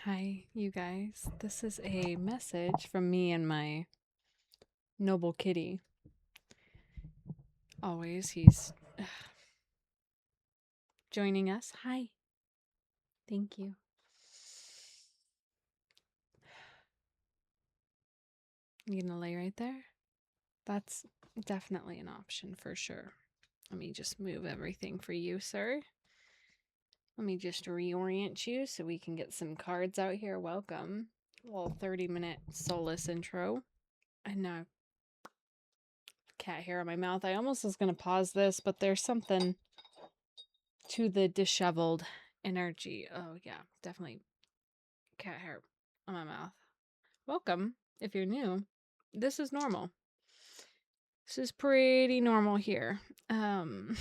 Hi, you guys. This is a message from me and my noble kitty. Always, he's joining us. Hi. Thank you. You gonna lay right there? That's definitely an option for sure. Let me just move everything for you, sir. Let me just reorient you so we can get some cards out here. Welcome. A little 30-minute solace intro. And now cat hair on my mouth. I almost was gonna pause this, but there's something to the disheveled energy. Oh yeah, definitely cat hair on my mouth. Welcome, if you're new. This is normal. This is pretty normal here. Um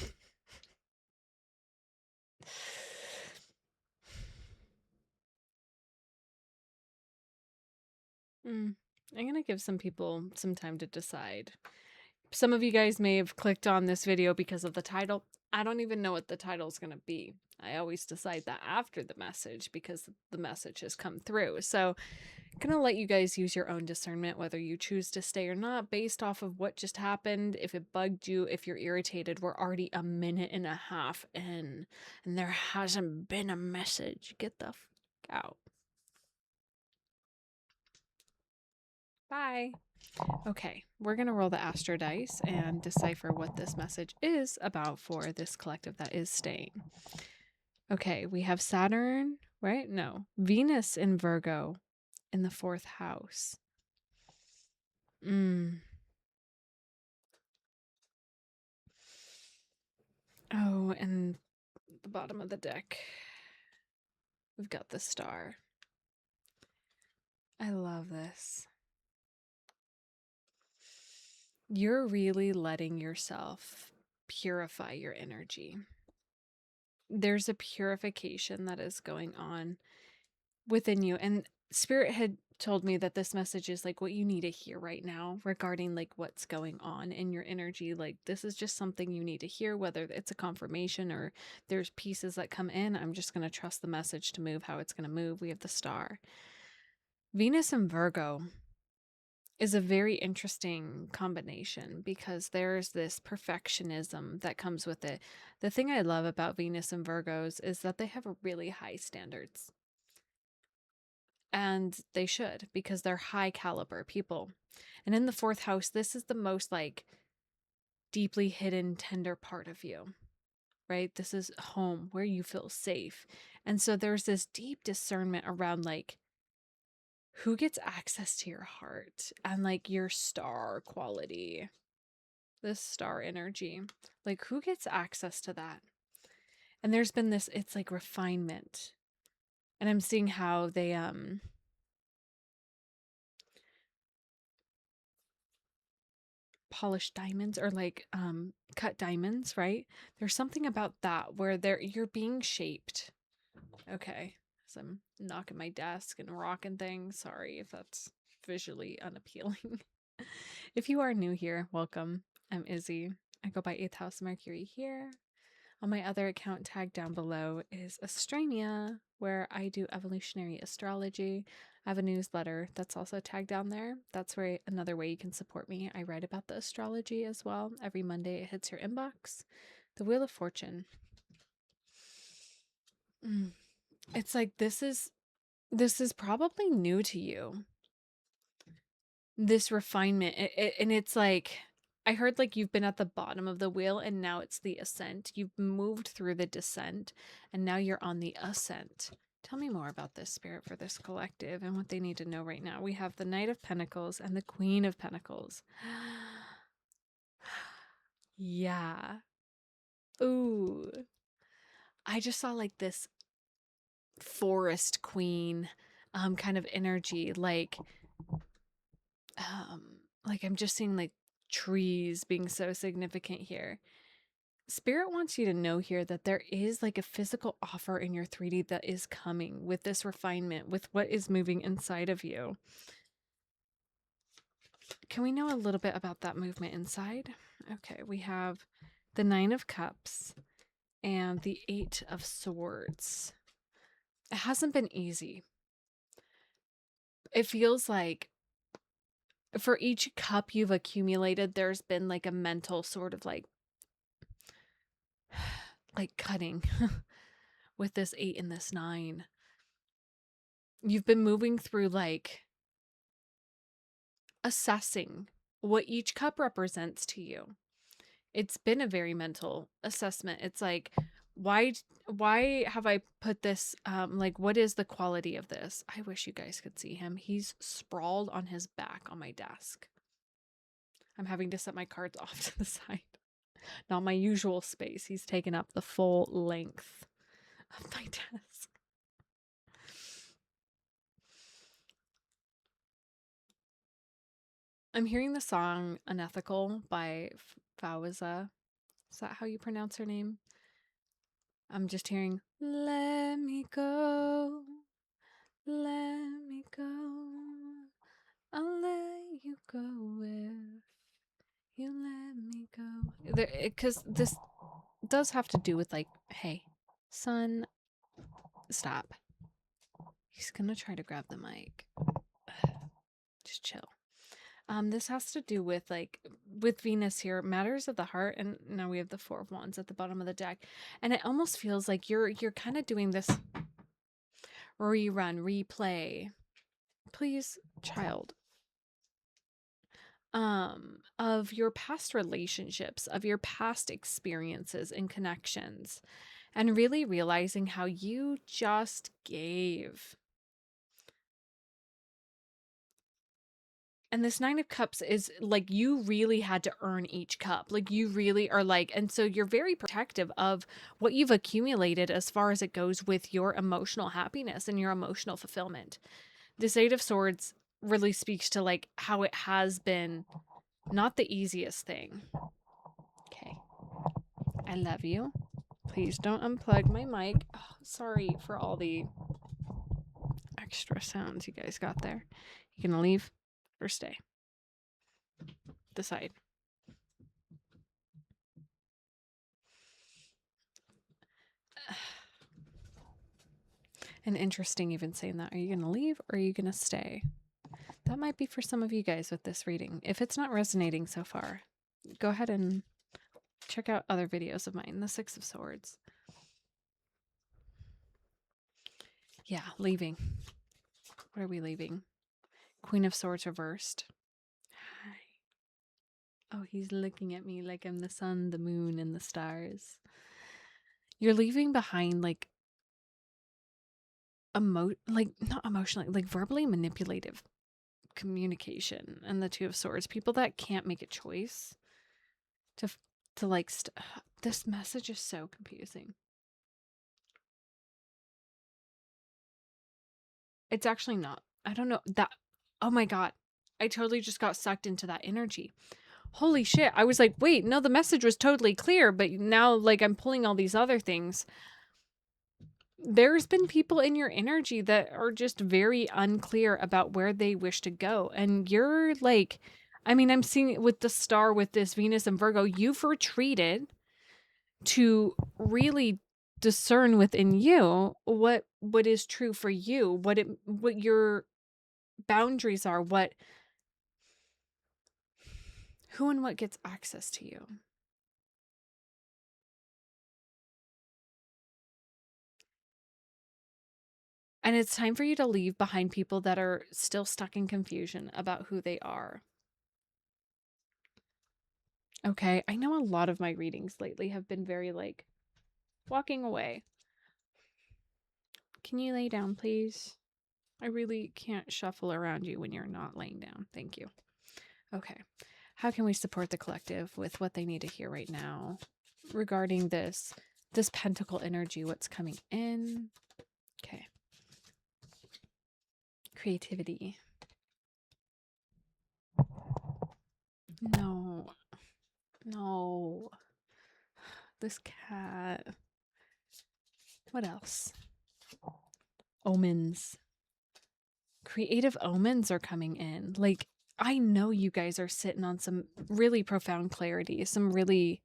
I'm gonna give some people some time to decide. Some of you guys may have clicked on this video because of the title. I don't even know what the title is gonna be. I always decide that after the message because the message has come through. So I'm gonna let you guys use your own discernment whether you choose to stay or not based off of what just happened. If it bugged you, if you're irritated, we're already a minute and a half in and there hasn't been a message. Get the f out. Bye. Okay, we're gonna roll the astro dice and decipher what this message is about for this collective that is staying. Okay, we have Saturn, right? No, Venus in Virgo in the 4th house. Oh, and the bottom of the deck, we've got the star. I love this. You're really letting yourself purify your energy. There's a purification that is going on within you. And Spirit had told me that this message is like what you need to hear right now regarding like what's going on in your energy. Like this is just something you need to hear, whether it's a confirmation or there's pieces that come in. I'm just going to trust the message to move how it's going to move. We have the star. Venus and Virgo is a very interesting combination because there's this perfectionism that comes with it. The thing I love about Venus and Virgos is that they have really high standards. And they should because they're high caliber people. And in the 4th house, this is the most like deeply hidden, tender part of you, right? This is home where you feel safe. And so there's this deep discernment around like who gets access to your heart and like your star quality, this star energy, like who gets access to that? And there's been this, it's like refinement. And I'm seeing how they, polished diamonds or like cut diamonds, right? There's something about that where you're being shaped. Okay. So I'm knocking my desk and rocking things. Sorry if that's visually unappealing. If you are new here, welcome. I'm Izzy. I go by 8th House Mercury here. On my other account tag down below is Astrania, where I do evolutionary astrology. I have a newsletter that's also tagged down there. That's where another way you can support me. I write about the astrology as well. Every Monday it hits your inbox. The Wheel of Fortune. It's like this is probably new to you. This refinement. And it's like I heard like you've been at the bottom of the wheel and now it's the ascent. You've moved through the descent and now you're on the ascent. Tell me more about this, Spirit, for this collective and what they need to know right now. We have the Knight of Pentacles and the Queen of Pentacles. Yeah. Ooh. I just saw like this forest queen kind of energy, like I'm just seeing like trees being so significant here. Spirit wants you to know here that there is like a physical offer in your 3D that is coming with this refinement, with what is moving inside of you. Can we know a little bit about that movement inside? Okay, we have the 9 of Cups and the 8 of Swords. It hasn't been easy. It feels like for each cup you've accumulated, there's been like a mental sort of like cutting with this 8 and this 9. You've been moving through like assessing what each cup represents to you. It's been a very mental assessment. It's like, why have I put this, like, what is the quality of this? I wish you guys could see him. He's sprawled on his back on my desk. I'm having to set my cards off to the side. Not my usual space. He's taken up the full length of my desk. I'm hearing the song Unethical by Fawza. Is that how you pronounce her name? I'm just hearing, let me go, let me go, I'll let you go if you let me go. Because this does have to do with like, hey, son, stop. He's gonna try to grab the mic. Just chill. This has to do with like with Venus here, matters of the heart, and now we have the 4 of Wands at the bottom of the deck, and it almost feels like you're kind of doing this rerun, replay. Please, child. Of your past relationships, of your past experiences and connections, and really realizing how you just gave. And this 9 of Cups is like you really had to earn each cup. Like you really are like, and so you're very protective of what you've accumulated as far as it goes with your emotional happiness and your emotional fulfillment. This 8 of Swords really speaks to like how it has been not the easiest thing. Okay. I love you. Please don't unplug my mic. Oh, sorry for all the extra sounds you guys got there. You gonna leave or stay? Decide. And interesting even saying that. Are you gonna leave or are you gonna stay? That might be for some of you guys with this reading. If it's not resonating so far, go ahead and check out other videos of mine. The 6 of Swords. Yeah, leaving. What are we leaving? Queen of Swords reversed. Hi. Oh, he's looking at me like I'm the sun, the moon, and the stars. You're leaving behind like not emotionally, like verbally manipulative communication, and the 2 of Swords. People that can't make a choice to like this message is so confusing. It's actually not. I don't know that. Oh my God. I totally just got sucked into that energy. Holy shit. I was like, wait, no, the message was totally clear, but now like I'm pulling all these other things. There's been people in your energy that are just very unclear about where they wish to go. And you're like, I mean, I'm seeing it with the star with this Venus and Virgo. You've retreated to really discern within you what is true for you, what your boundaries are, who and what gets access to you. And it's time for you to leave behind people that are still stuck in confusion about who they are. Okay, I know a lot of my readings lately have been very like walking away. Can you lay down, please? I really can't shuffle around you when you're not laying down. Thank you. Okay. How can we support the collective with what they need to hear right now regarding this pentacle energy, what's coming in? Okay. Creativity. No. No. This cat. What else? Omens. Creative omens are coming in. Like, I know you guys are sitting on some really profound clarity, some really...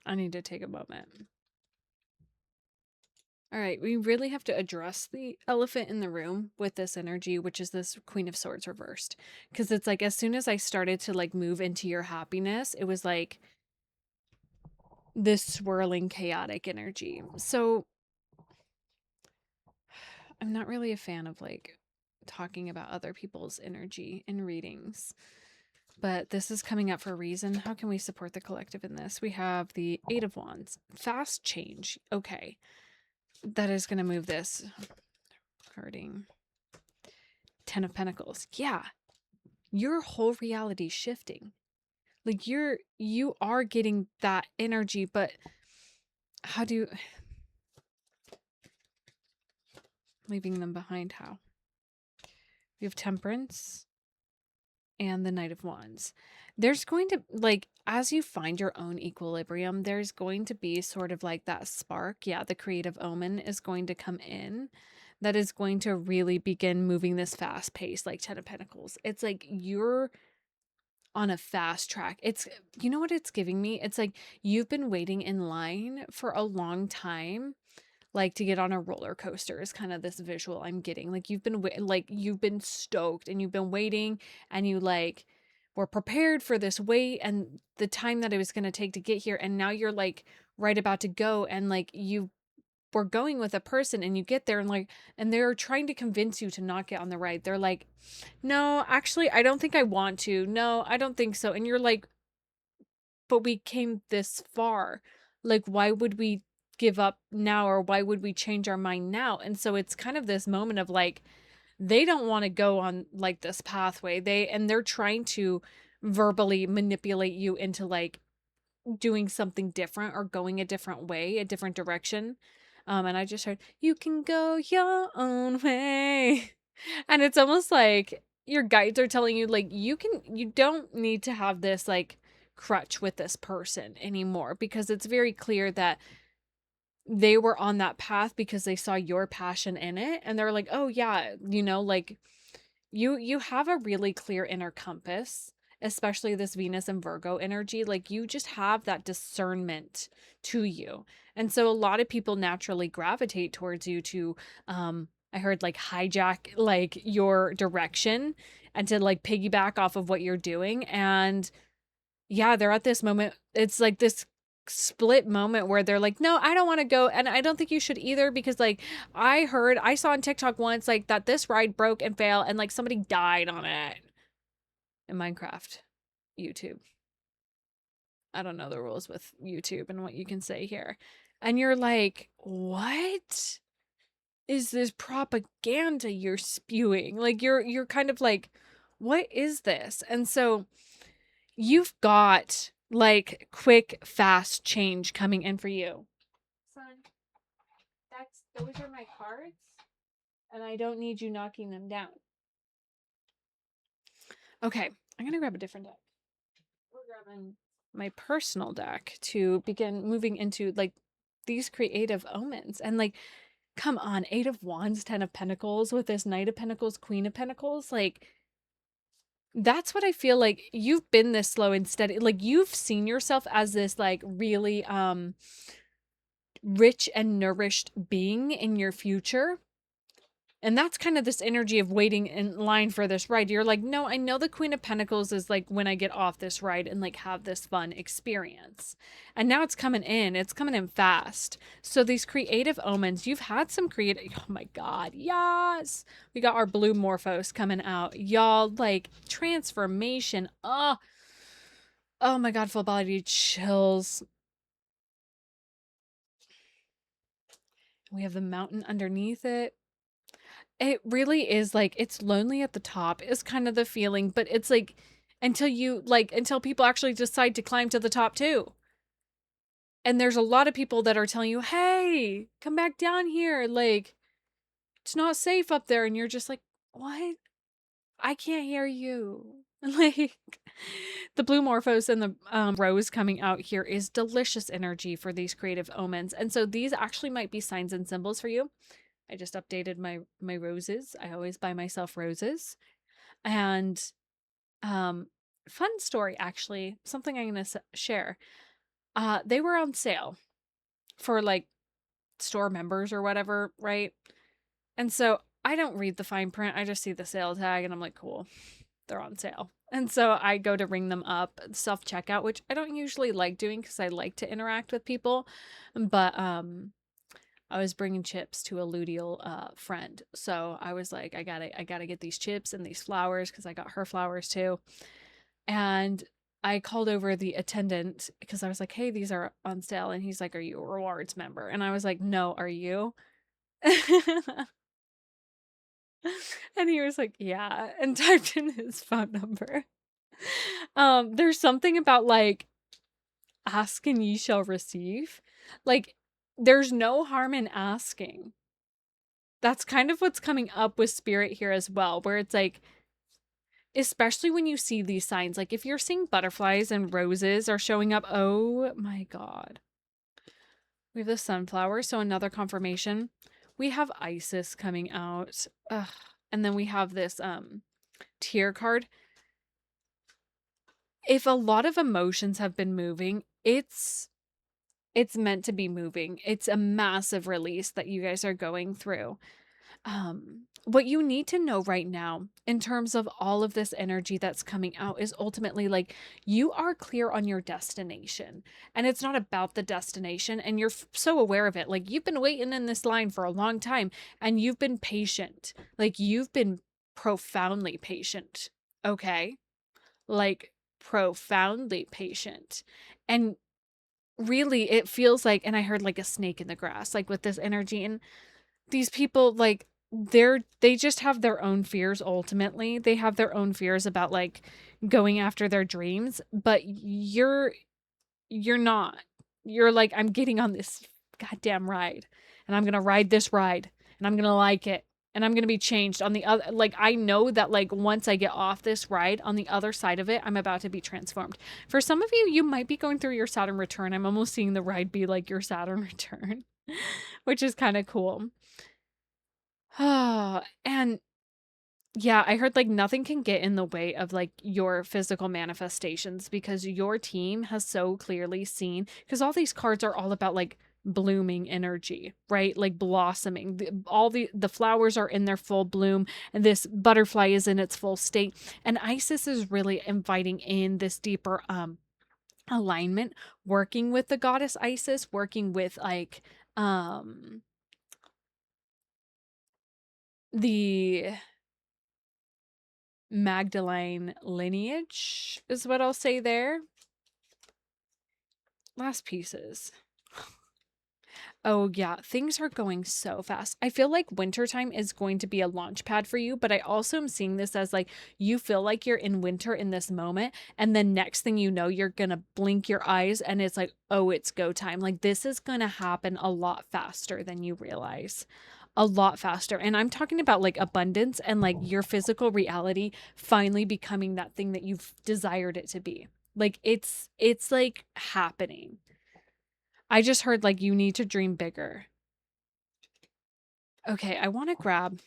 I need to take a moment. All right, we really have to address the elephant in the room with this energy, which is this Queen of Swords reversed. Because it's like as soon as I started to like move into your happiness, it was like this swirling, chaotic energy. So I'm not really a fan of like talking about other people's energy in readings, but this is coming up for a reason. How can we support the collective in this? We have the Eight of Wands, fast change. Okay, that is going to move this. Carding Ten of Pentacles. Yeah, your whole reality shifting. Like you are getting that energy, but how do you leaving them behind? How? We have Temperance and the Knight of Wands. There's going to, like, as you find your own equilibrium, there's going to be sort of like that spark. Yeah, the creative omen is going to come in that is going to really begin moving this fast pace, like Ten of Pentacles. It's like you're on a fast track. It's, you know what it's giving me? It's like you've been waiting in line for a long time, like to get on a roller coaster is kind of this visual I'm getting. Like you've been like you've been stoked and you've been waiting and you like were prepared for this wait and the time that it was going to take to get here, and now you're like right about to go, and like you were going with a person and you get there and like and they're trying to convince you to not get on the ride. They're like, "No, actually I don't think I want to. No, I don't think so." And you're like, "But we came this far. Like, why would we give up now, or why would we change our mind now?" And so it's kind of this moment of like, they don't want to go on like this pathway. They're trying to verbally manipulate you into like doing something different or going a different way, a different direction. And I just heard, "You can go your own way." And it's almost like your guides are telling you, like, you don't need to have this like crutch with this person anymore, because it's very clear that they were on that path because they saw your passion in it. And they're like, "Oh, yeah, like you have a really clear inner compass, especially this Venus and Virgo energy. Like you just have that discernment to you." And so a lot of people naturally gravitate towards you to I heard like hijack like your direction and to like piggyback off of what you're doing. And yeah, they're at this moment. It's like this split moment where they're like, "No, I don't want to go, and I don't think you should either, because like I saw on TikTok once like that this ride broke and failed and like somebody died on it." In Minecraft, YouTube. I don't know the rules with YouTube and what you can say here. And you're like, "What is this propaganda you're spewing?" Like you're kind of like, "What is this?" And so you've got like quick, fast change coming in for you. Son, those are my cards, and I don't need you knocking them down. Okay, I'm gonna grab a different deck. We're grabbing my personal deck to begin moving into like these creative omens. And like, come on, Eight of Wands, Ten of Pentacles with this Knight of Pentacles, Queen of Pentacles, like that's what I feel like. You've been this slow and steady. Like you've seen yourself as this like really rich and nourished being in your future. And that's kind of this energy of waiting in line for this ride. You're like, "No, I know the Queen of Pentacles is like when I get off this ride and like have this fun experience." And now it's coming in. It's coming in fast. So these creative omens, you've had some creative, oh my God, yes. We got our blue Morphos coming out. Y'all, like transformation. Oh my God, full body chills. We have the mountain underneath it. It really is like it's lonely at the top is kind of the feeling, but it's like until people actually decide to climb to the top too. And there's a lot of people that are telling you, "Hey, come back down here. Like it's not safe up there." And you're just like, "What? I can't hear you." Like the blue Morphos and the rose coming out here is delicious energy for these creative omens. And so these actually might be signs and symbols for you. I just updated my roses. I always buy myself roses. And fun story actually, something I'm going to share. They were on sale for like store members or whatever, right? And so I don't read the fine print. I just see the sale tag and I'm like, cool, they're on sale. And so I go to ring them up, self checkout, which I don't usually like doing because I like to interact with people. But I was bringing chips to a luteal friend, so I was like, I gotta get these chips and these flowers because I got her flowers too. And I called over the attendant because I was like, hey, these are on sale, and he's like, are you a rewards member? And I was like, no, are you? And he was like, yeah, and typed in his phone number. There's something about like ask and ye shall receive. Like, there's no harm in asking. That's kind of what's coming up with spirit here as well, where it's like, especially when you see these signs, like if you're seeing butterflies and roses are showing up, oh my God. We have the sunflower, so another confirmation. We have Isis coming out. Ugh. And then we have this tear card. If a lot of emotions have been moving, it's meant to be moving. It's a massive release that you guys are going through. What you need to know right now in terms of all of this energy that's coming out is ultimately like you are clear on your destination, and it's not about the destination, and you're so aware of it. Like, you've been waiting in this line for a long time and you've been patient. Like, you've been profoundly patient. Okay? Like, profoundly patient. And really it feels like, and I heard like a snake in the grass, like with this energy, and these people, like, they just have their own fears. Ultimately they have their own fears about like going after their dreams, but you're not. You're like, I'm getting on this goddamn ride, and I'm gonna ride this ride, and I'm gonna like it, and I'm gonna be changed on the other. Like, I know that like once I get off this ride, on the other side of it, I'm about to be transformed. For some of you, you might be going through your Saturn return. I'm almost seeing the ride be like your Saturn return, which is kind of cool. And yeah, I heard like nothing can get in the way of like your physical manifestations because your team has so clearly seen, because all these cards are all about like blooming energy, right? Like blossoming. All the flowers are in their full bloom, and this butterfly is in its full state. And Isis is really inviting in this deeper alignment, working with the goddess Isis, working with like the Magdalene lineage is what I'll say there. Last pieces. Oh yeah, things are going so fast. I feel like wintertime is going to be a launch pad for you, but I also am seeing this as like you feel like you're in winter in this moment, and then next thing you know, you're gonna blink your eyes and it's like, oh, it's go time. Like, this is gonna happen a lot faster than you realize. A lot faster. And I'm talking about like abundance and like your physical reality finally becoming that thing that you've desired it to be. Like, it's like happening. I just heard like you need to dream bigger. Okay, I want to grab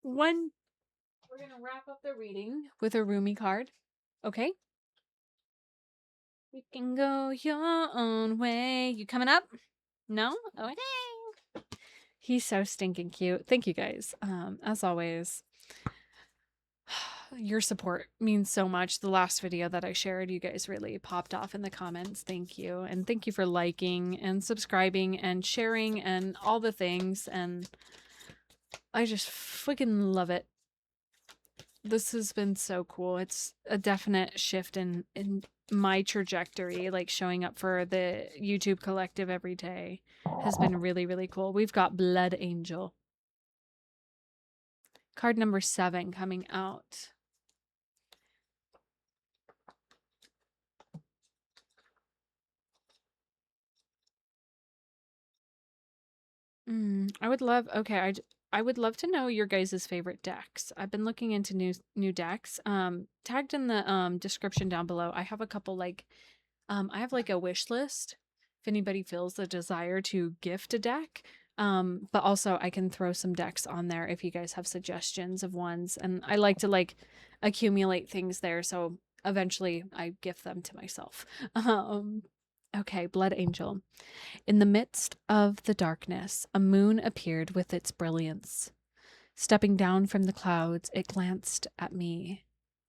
one. We're going to wrap up the reading with a Rumi card. Okay? You can go your own way. You coming up? No? Okay. He's so stinking cute. Thank you guys. As always, your support means so much. The last video that I shared, you guys really popped off in the comments. Thank you. And thank you for liking and subscribing and sharing and all the things. And I just freaking love it. This has been so cool. It's a definite shift in my trajectory, like showing up for the YouTube collective every day has been really, really cool. We've got Blood Angel. Card number 7 coming out. I would love, okay, I would love to know your guys' favorite decks. I've been looking into new decks. Tagged in the description down below. I have a couple like I have like a wish list if anybody feels the desire to gift a deck. But also I can throw some decks on there if you guys have suggestions of ones. And I like to like accumulate things there, so eventually I gift them to myself. Um Okay, Blood Angel. In the midst of the darkness, a moon appeared with its brilliance. Stepping down from the clouds, it glanced at me.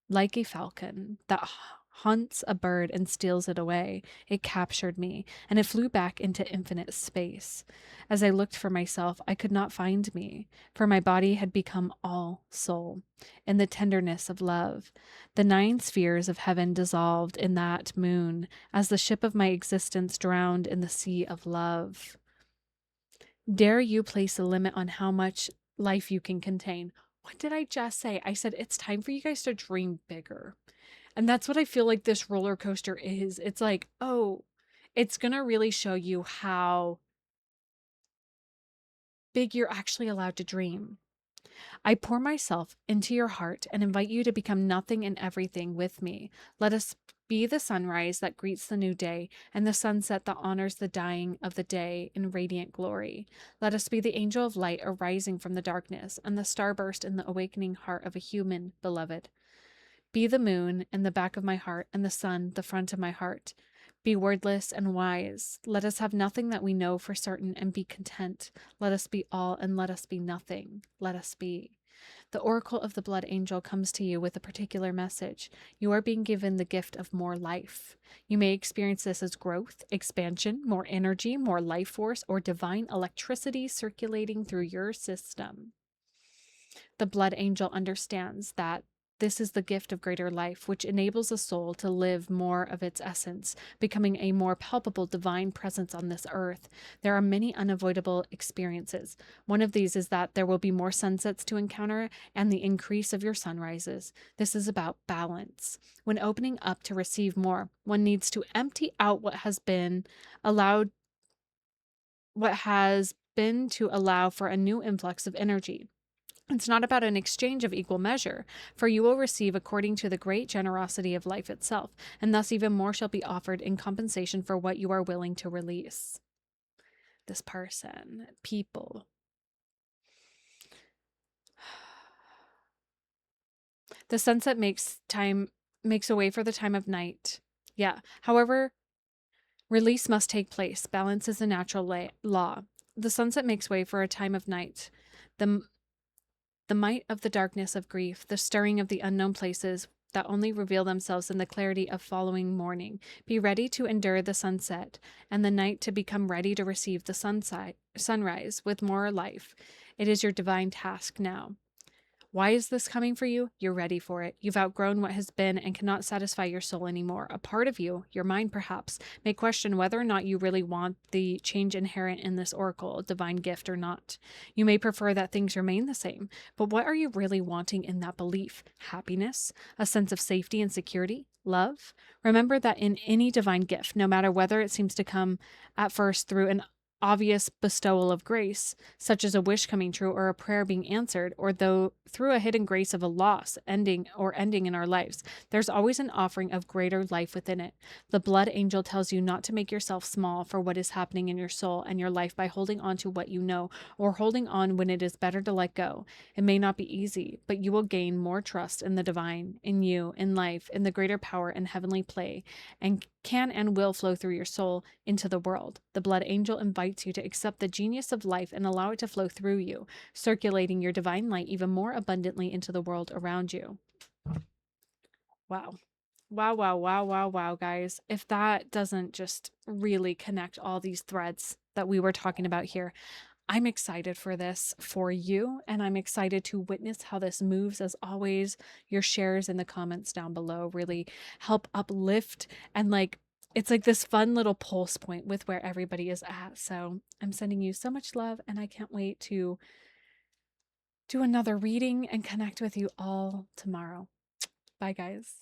Like a falcon that hunts a bird and steals it away, it captured me, and it flew back into infinite space. As I looked for myself, I could not find me, for my body had become all soul, in the tenderness of love. The 9 spheres of heaven dissolved in that moon, as the ship of my existence drowned in the sea of love. Dare you place a limit on how much life you can contain? What did I just say? I said it's time for you guys to dream bigger. And that's what I feel like this roller coaster is. It's like, oh, it's going to really show you how big you're actually allowed to dream. I pour myself into your heart and invite you to become nothing and everything with me. Let us be the sunrise that greets the new day and the sunset that honors the dying of the day in radiant glory. Let us be the angel of light arising from the darkness and the starburst in the awakening heart of a human beloved. Be the moon in the back of my heart and the sun the front of my heart. Be wordless and wise. Let us have nothing that we know for certain and be content. Let us be all and let us be nothing. Let us be. The oracle of the blood angel comes to you with a particular message. You are being given the gift of more life. You may experience this as growth, expansion, more energy, more life force, or divine electricity circulating through your system. The blood angel understands that this is the gift of greater life, which enables a soul to live more of its essence, becoming a more palpable divine presence on this earth. There are many unavoidable experiences. One of these is that there will be more sunsets to encounter and the increase of your sunrises. This is about balance. When opening up to receive more, one needs to empty out what has been to allow for a new influx of energy. It's not about an exchange of equal measure, for you will receive according to the great generosity of life itself, and thus even more shall be offered in compensation for what you are willing to release. This person, people. The sunset makes a way for the time of night. Yeah. However, release must take place. Balance is a natural law. The sunset makes way for a time of night. The The might of the darkness of grief, the stirring of the unknown places that only reveal themselves in the clarity of following morning. Be ready to endure the sunset, and the night to become ready to receive the sunrise with more life. It is your divine task now. Why is this coming for you? You're ready for it. You've outgrown what has been and cannot satisfy your soul anymore. A part of you, your mind perhaps, may question whether or not you really want the change inherent in this oracle, a divine gift or not. You may prefer that things remain the same, but what are you really wanting in that belief? Happiness? A sense of safety and security? Love? Remember that in any divine gift, no matter whether it seems to come at first through an obvious bestowal of grace, such as a wish coming true or a prayer being answered, or though through a hidden grace of a loss ending in our lives, there's always an offering of greater life within it. The blood angel tells you not to make yourself small for what is happening in your soul and your life by holding on to what you know, or holding on when it is better to let go. It may not be easy, but you will gain more trust in the divine, in you, in life, in the greater power and heavenly play, and can and will flow through your soul into the world. The blood angel invites you to accept the genius of life and allow it to flow through you, circulating your divine light even more abundantly into the world around you. Wow. Wow, wow, wow, wow, wow, guys. If that doesn't just really connect all these threads that we were talking about here, I'm excited for this for you, and I'm excited to witness how this moves. As always, your shares in the comments down below really help uplift and it's like this fun little pulse point with where everybody is at. So I'm sending you so much love, and I can't wait to do another reading and connect with you all tomorrow. Bye, guys.